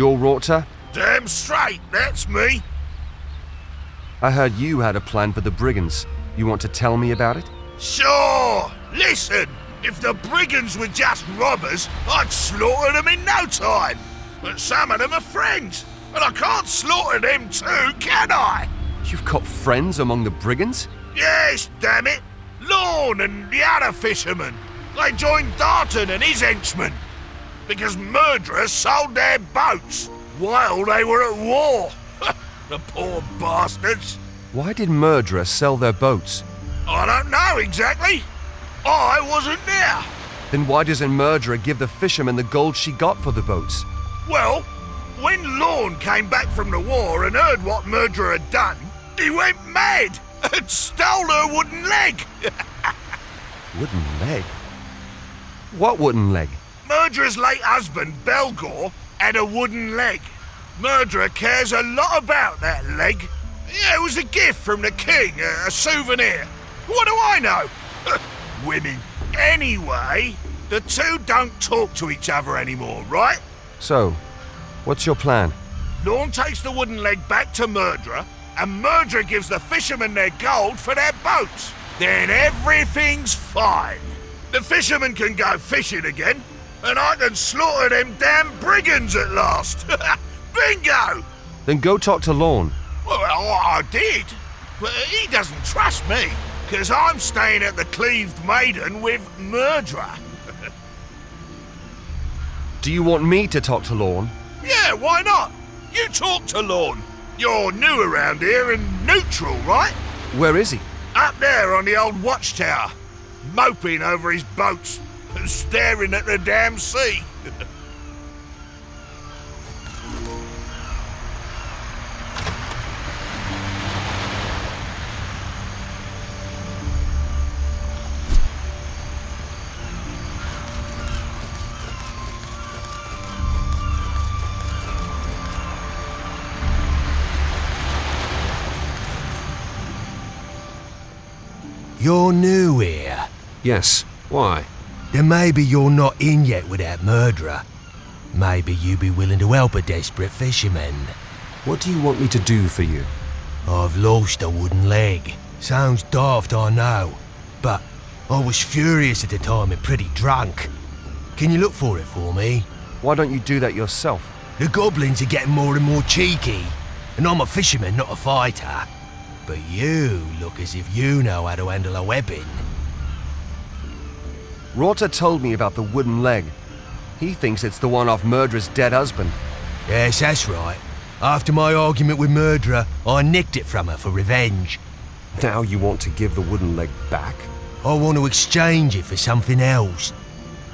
You're Rorta? Damn straight, that's me. I heard you had a plan for the brigands. You want to tell me about it? Sure! Listen, if the brigands were just robbers, I'd slaughter them in no time. But some of them are friends, and I can't slaughter them too, can I? You've got friends among the brigands? Yes, damn it. Lorne and the other fishermen. They joined Darton and his henchmen. Because murderers sold their boats while they were at war. The poor bastards. Why did murderers sell their boats? I don't know exactly. I wasn't there. Then why doesn't murderer give the fishermen the gold she got for the boats? Well, when Lorne came back from the war and heard what murderer had done, he went mad and stole her wooden leg. Wooden leg? What wooden leg? Murderer's late husband, Belgor, had a wooden leg. Murderer cares a lot about that leg. Yeah, it was a gift from the king, a souvenir. What do I know? Women. Anyway, the two don't talk to each other anymore, right? So, what's your plan? Lorne takes the wooden leg back to Murderer, and Murderer gives the fishermen their gold for their boats. Then everything's fine. The fishermen can go fishing again, and I can slaughter them damn brigands at last. Bingo! Then go talk to Lorne. Well, I did, but he doesn't trust me, because I'm staying at the Cleaved Maiden with Murderer. Do you want me to talk to Lorne? Yeah, why not? You talk to Lorne. You're new around here and neutral, right? Where is he? Up there on the old watchtower, moping over his boats and staring at the damn sea. You're new here. Yes. Why? Then maybe you're not in yet with that murderer. Maybe you be willing to help a desperate fisherman. What do you want me to do for you? I've lost a wooden leg. Sounds daft, I know. But I was furious at the time and pretty drunk. Can you look for it for me? Why don't you do that yourself? The goblins are getting more and more cheeky. And I'm a fisherman, not a fighter. But you look as if you know how to handle a weapon. Rorta told me about the wooden leg. He thinks it's the one off Murderer's dead husband. Yes, that's right. After my argument with Murderer, I nicked it from her for revenge. Now you want to give the wooden leg back? I want to exchange it for something else.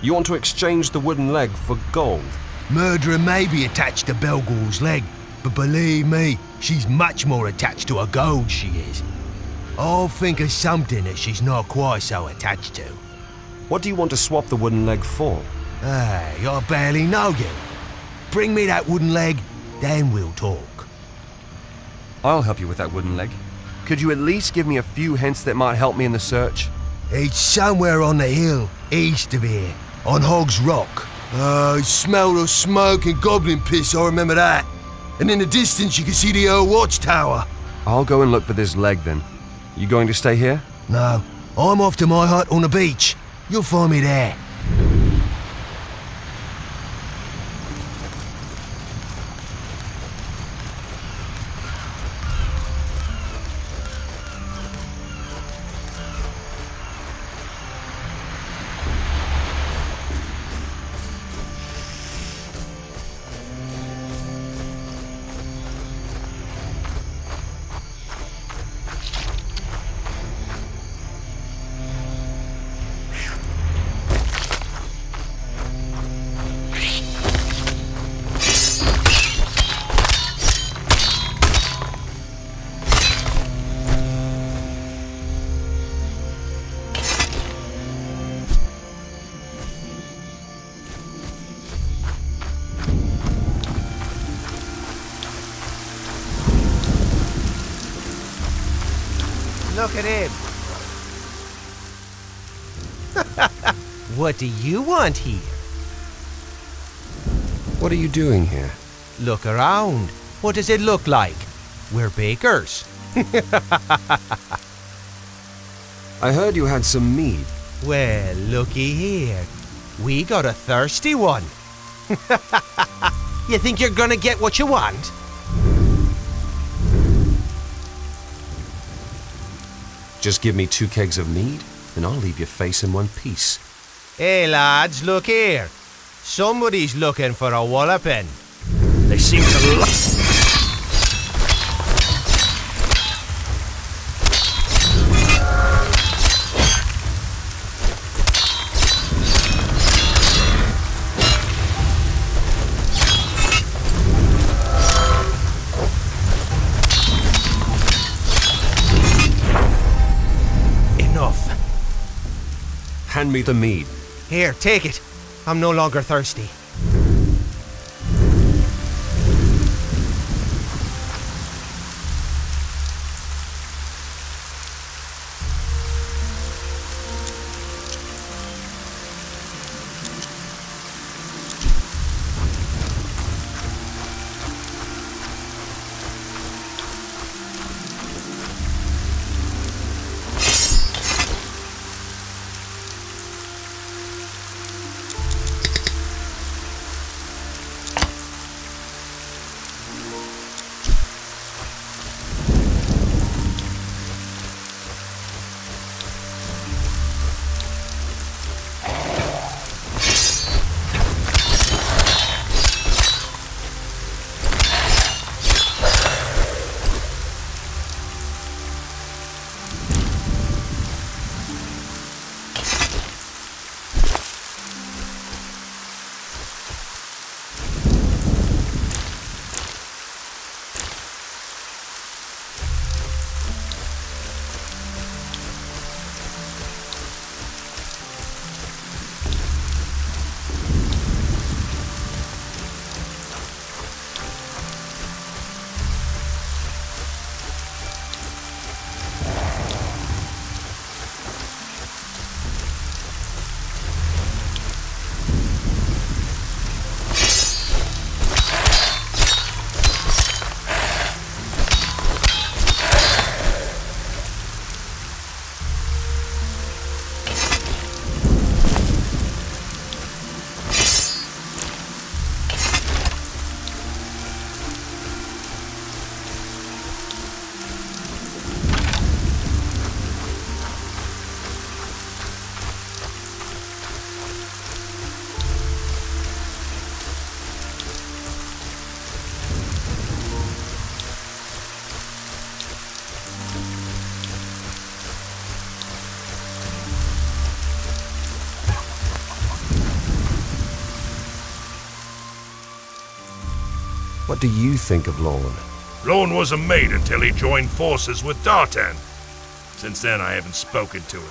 You want to exchange the wooden leg for gold? Murderer may be attached to Belgor's leg, but believe me, she's much more attached to her gold, she is. I'll think of something that she's not quite so attached to. What do you want to swap the wooden leg for? Hey, I barely know you. Bring me that wooden leg, then we'll talk. I'll help you with that wooden leg. Could you at least give me a few hints that might help me in the search? It's somewhere on the hill, east of here, on Hog's Rock. I smelled of smoke and goblin piss, I remember that. And in the distance you can see the old watchtower. I'll go and look for this leg then. You going to stay here? No, I'm off to my hut on the beach. You'll find me there. Look at him. What do you want here? What are you doing here? Look around. What does it look like? We're bakers. I heard you had some mead. Well, looky here. We got a thirsty one. You think you're gonna get what you want? Just give me 2 kegs of mead, and I'll leave your face in one piece. Hey lads, look here. Somebody's looking for a walloping. They seem to Enough. Hand me the mead. Here, take it. I'm no longer thirsty. What do you think of Lorne? Lorne was a mate until he joined forces with Dartan. Since then, I haven't spoken to him.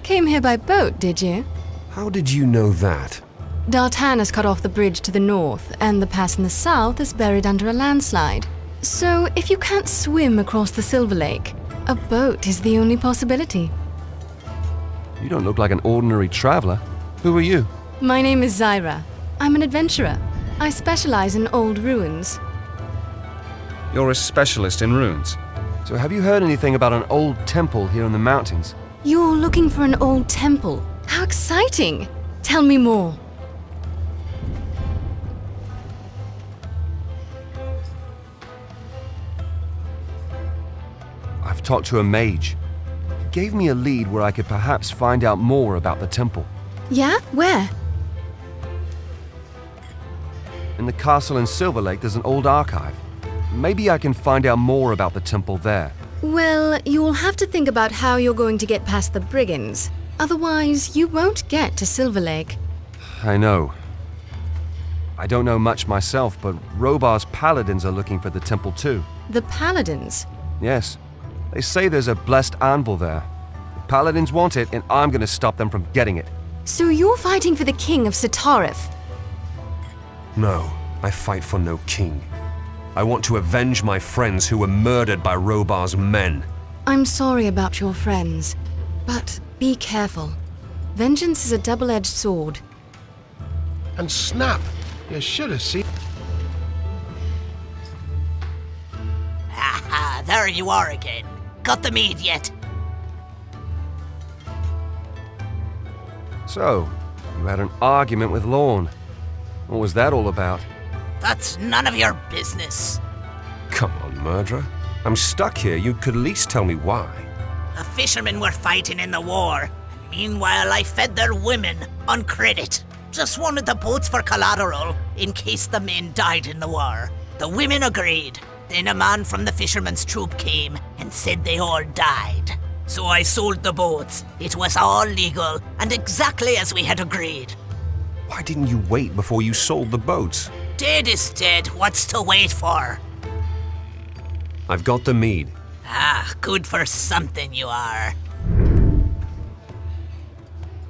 Came here by boat, did you? How did you know that? Dartan has cut off the bridge to the north, and the pass in the south is buried under a landslide. So, if you can't swim across the Silver Lake, a boat is the only possibility. You don't look like an ordinary traveler. Who are you? My name is Zyra. I'm an adventurer. I specialize in old ruins. You're a specialist in ruins. So have you heard anything about an old temple here in the mountains? You're looking for an old temple. How exciting! Tell me more. I've talked to a mage. He gave me a lead where I could perhaps find out more about the temple. Yeah? Where? In the castle in Silver Lake, there's an old archive. Maybe I can find out more about the temple there. Well, you'll have to think about how you're going to get past the brigands. Otherwise, you won't get to Silver Lake. I know. I don't know much myself, but Robar's paladins are looking for the temple too. The paladins? Yes. They say there's a blessed anvil there. The paladins want it, and I'm gonna stop them from getting it. So you're fighting for the king of Sitarif? No, I fight for no king. I want to avenge my friends who were murdered by Robar's men. I'm sorry about your friends, but be careful. Vengeance is a double-edged sword. And snap, you should have seen. Aha, there you are again. Got the mead yet? So, you had an argument with Lorne. What was that all about? That's none of your business. Come on, murderer. I'm stuck here. You could at least tell me why. The fishermen were fighting in the war. Meanwhile, I fed their women on credit. Just wanted the boats for collateral in case the men died in the war. The women agreed. Then a man from the fishermen's troop came and said they all died. So I sold the boats. It was all legal and exactly as we had agreed. Why didn't you wait before you sold the boats? Dead is dead. What's to wait for? I've got the mead. Ah, good for something you are.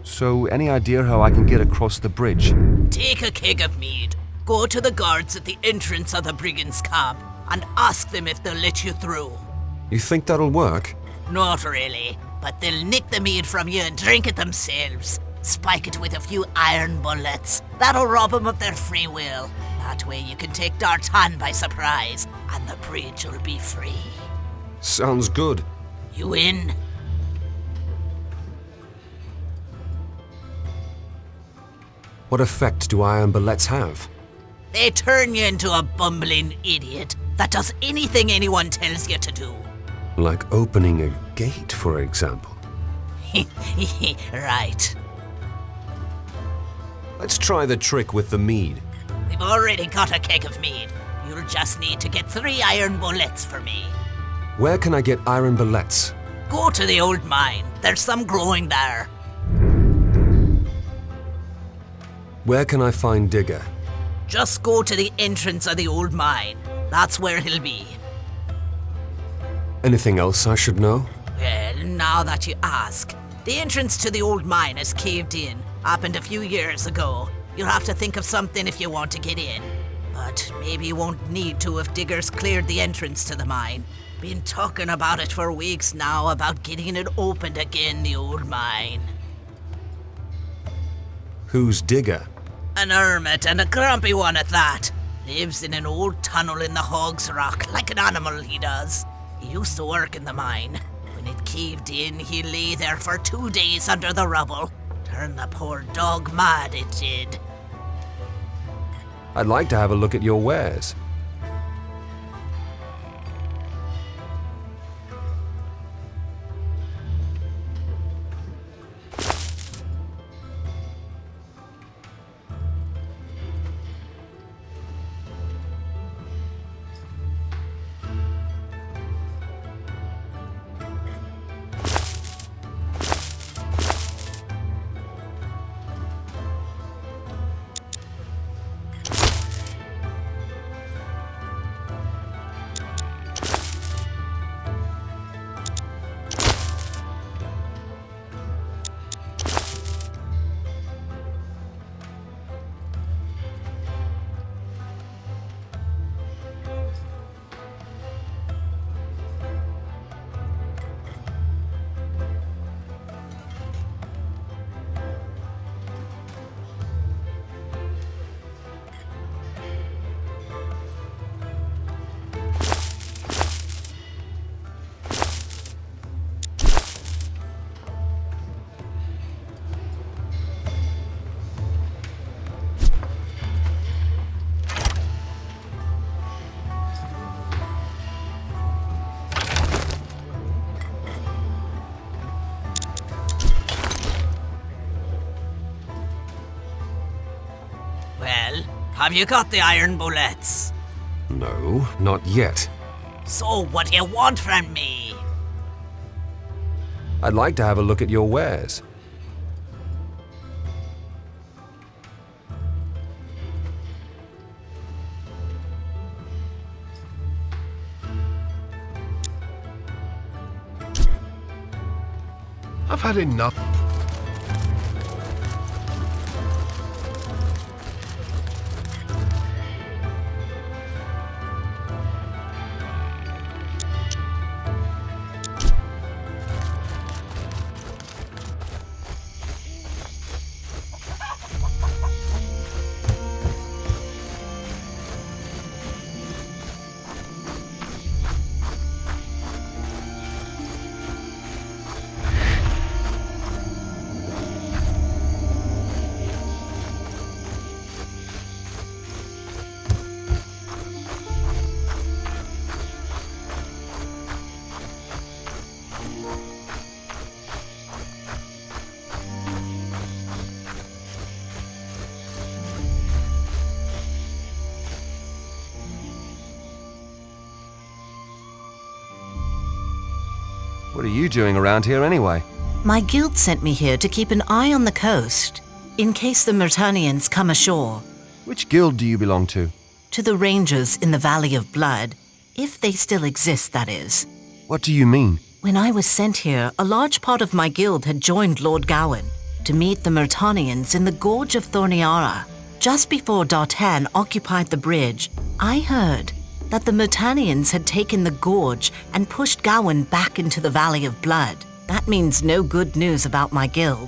So, any idea how I can get across the bridge? Take a keg of mead, go to the guards at the entrance of the brigands' camp, and ask them if they'll let you through. You think that'll work? Not really, but they'll nick the mead from you and drink it themselves. Spike it with a few iron bullets. That'll rob them of their free will. That way you can take D'Artan by surprise, and the bridge will be free. Sounds good. You in? What effect do iron bullets have? They turn you into a bumbling idiot that does anything anyone tells you to do. Like opening a gate, for example. Right. Let's try the trick with the mead. We've already got a keg of mead. You'll just need to get 3 iron bullets for me. Where can I get iron bullets? Go to the old mine. There's some growing there. Where can I find Digger? Just go to the entrance of the old mine. That's where he'll be. Anything else I should know? Well, now that you ask, the entrance to the old mine is caved in. Happened a few years ago. You'll have to think of something if you want to get in. But maybe you won't need to if diggers cleared the entrance to the mine. Been talking about it for weeks now, about getting it opened again, the old mine. Who's Digger? An hermit, and a grumpy one at that. Lives in an old tunnel in the Hog's Rock, like an animal he does. He used to work in the mine. When it caved in, he lay there for 2 days under the rubble. Turned the poor dog mad, it did. I'd like to have a look at your wares. Well, have you got the iron bullets? No, not yet. So what do you want from me? I'd like to have a look at your wares. I've had enough. What are you doing around here anyway? My guild sent me here to keep an eye on the coast, in case the Martenians come ashore. Which guild do you belong to? To the rangers in the Valley of Blood, if they still exist, that is. What do you mean? When I was sent here, a large part of my guild had joined Lord Gawain to meet the Martenians in the Gorge of Thorniara. Just before D'Artan occupied the bridge, I heard that the Martenians had taken the gorge and pushed Gawain back into the Valley of Blood. That means no good news about my guild.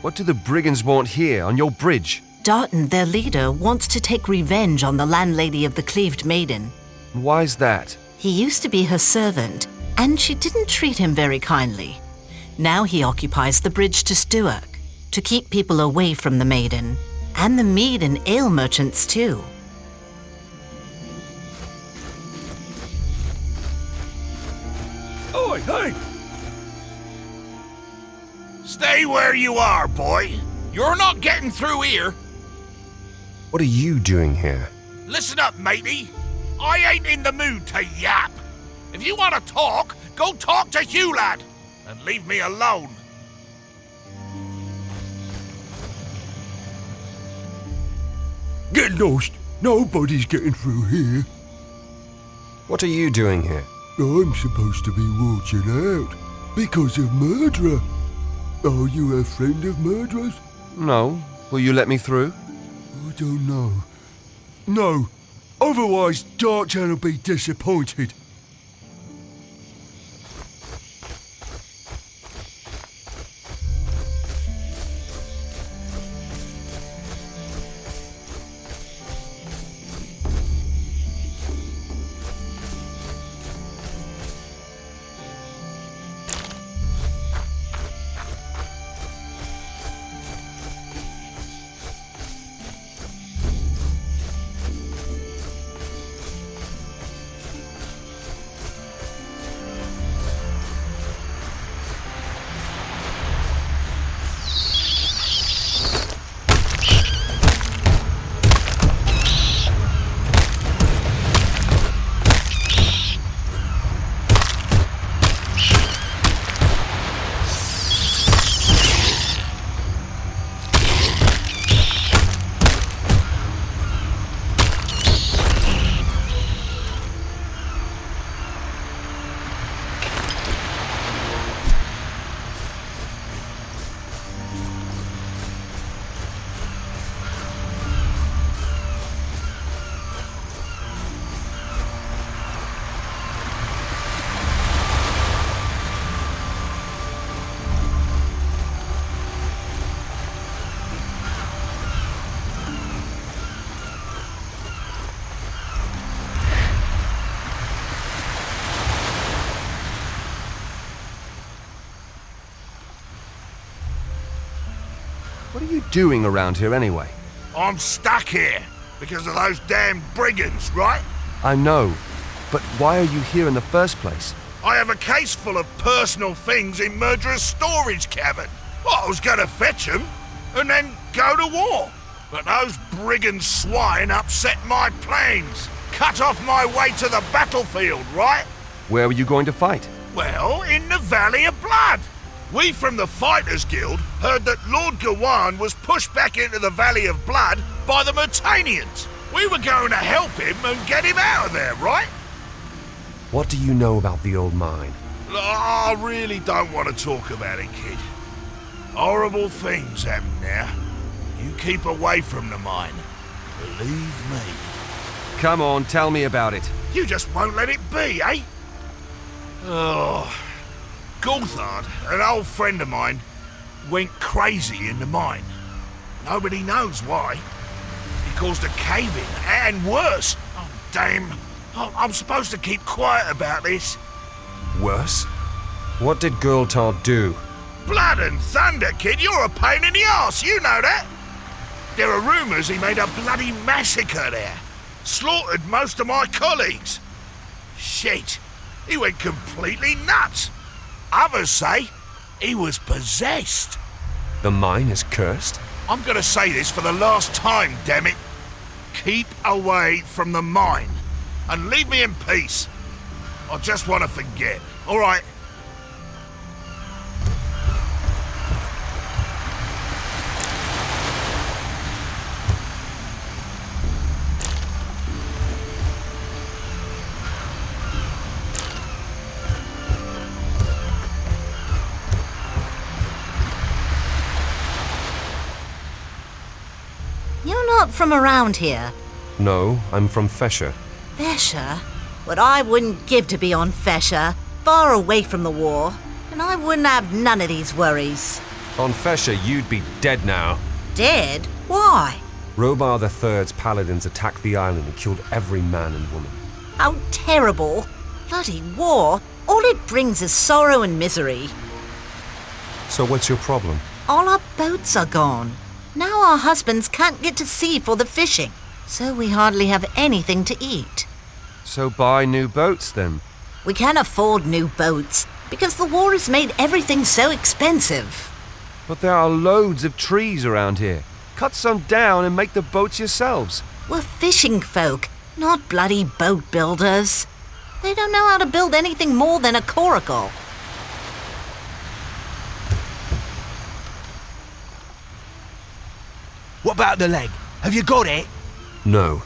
What do the brigands want here, on your bridge? Darton, their leader, wants to take revenge on the landlady of the Cleaved Maiden. Why's that? He used to be her servant, and she didn't treat him very kindly. Now he occupies the bridge to Stuart, to keep people away from the Maiden, and the mead and ale merchants too. Oi, hey! Stay where you are, boy. You're not getting through here. What are you doing here? Listen up, matey. I ain't in the mood to yap. If you want to talk, go talk to Hugh, lad, and leave me alone. Get lost. Nobody's getting through here. What are you doing here? I'm supposed to be watching out because of murderer. Are you a friend of murderers? No. Will you let me through? I don't know. No. Otherwise, D'Artan will be disappointed. What are you doing around here anyway? I'm stuck here because of those damn brigands, right? I know, but why are you here in the first place? I have a case full of personal things in Murderer's storage cavern. Well, I was going to fetch them and then go to war. But those brigand swine upset my plans. Cut off my way to the battlefield, right? Where were you going to fight? Well, in the Valley of Blood. We from the Fighters Guild heard that Lord Gawain was pushed back into the Valley of Blood by the Martenians. We were going to help him and get him out of there, right? What do you know about the old mine? I really don't want to talk about it, kid. Horrible things happen now. You keep away from the mine. Believe me. Come on, tell me about it. You just won't let it be, eh? Oh... Gulthard, an old friend of mine, went crazy in the mine. Nobody knows why. He caused a cave-in, and worse. Oh, damn. I'm supposed to keep quiet about this. Worse? What did Gulthard do? Blood and thunder, kid, you're a pain in the arse, you know that. There are rumours he made a bloody massacre there. Slaughtered most of my colleagues. Shit, he went completely nuts. Others say he was possessed. The mine is cursed? I'm gonna say this for the last time, damn it. Keep away from the mine and leave me in peace. I just want to forget. All right, not from around here. No, I'm from Fesher. Fesher? What I wouldn't give to be on Fesher, far away from the war. And I wouldn't have none of these worries. On Fesher, you'd be dead now. Dead? Why? Robar III's paladins attacked the island and killed every man and woman. How terrible. Bloody war. All it brings is sorrow and misery. So what's your problem? All our boats are gone. Now our husbands can't get to sea for the fishing, so we hardly have anything to eat. So buy new boats then. We can't afford new boats because the war has made everything so expensive. But there are loads of trees around here. Cut some down and make the boats yourselves. We're fishing folk, not bloody boat builders. They don't know how to build anything more than a coracle. What about the leg? Have you got it? No.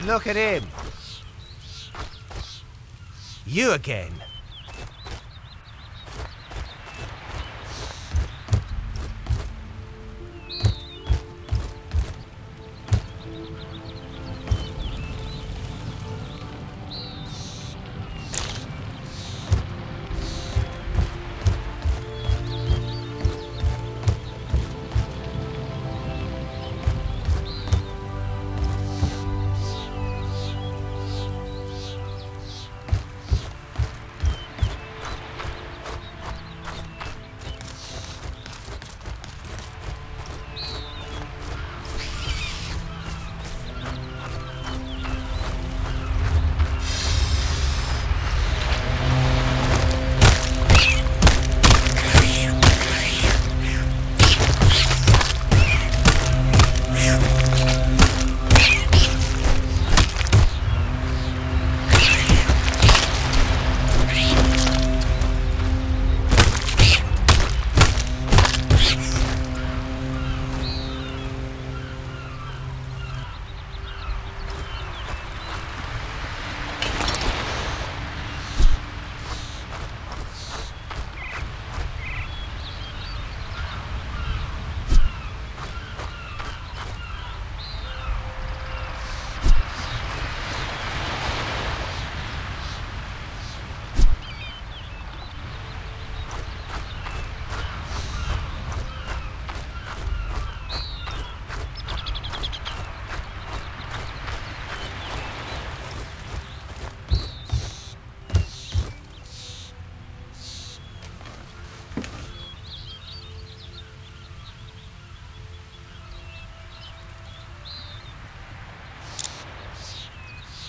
Look at him. You again.